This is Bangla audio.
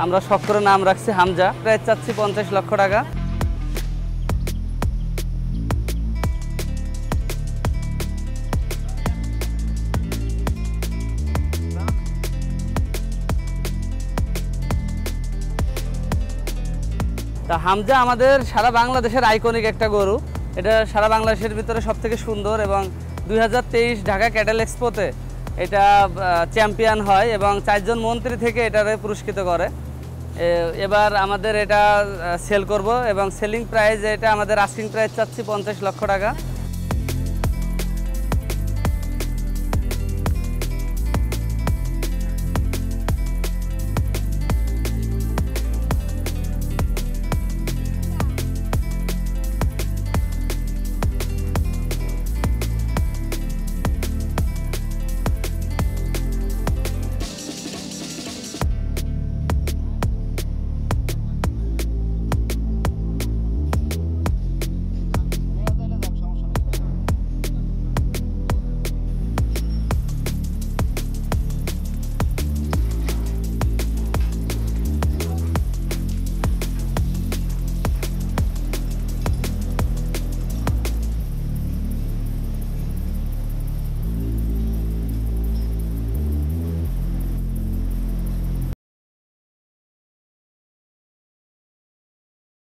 আমরা শখ করে নাম রাখছি হামজা, প্রায় চাচ্ছি 50 লক্ষ টাকা। তা হামজা আমাদের সারা বাংলাদেশের আইকনিক একটা গরু। এটা সারা বাংলাদেশের ভিতরে সবথেকে সুন্দর এবং 2023 ঢাকা ক্যাটেল এক্সপোতে এটা চ্যাম্পিয়ন হয় এবং 4 জন মন্ত্রী থেকে এটারে পুরস্কৃত করে। এবার আমাদের এটা সেল করব এবং সেলিং প্রাইস এটা আমাদের আস্কিং প্রাইস চাচ্ছি 50 লক্ষ টাকা।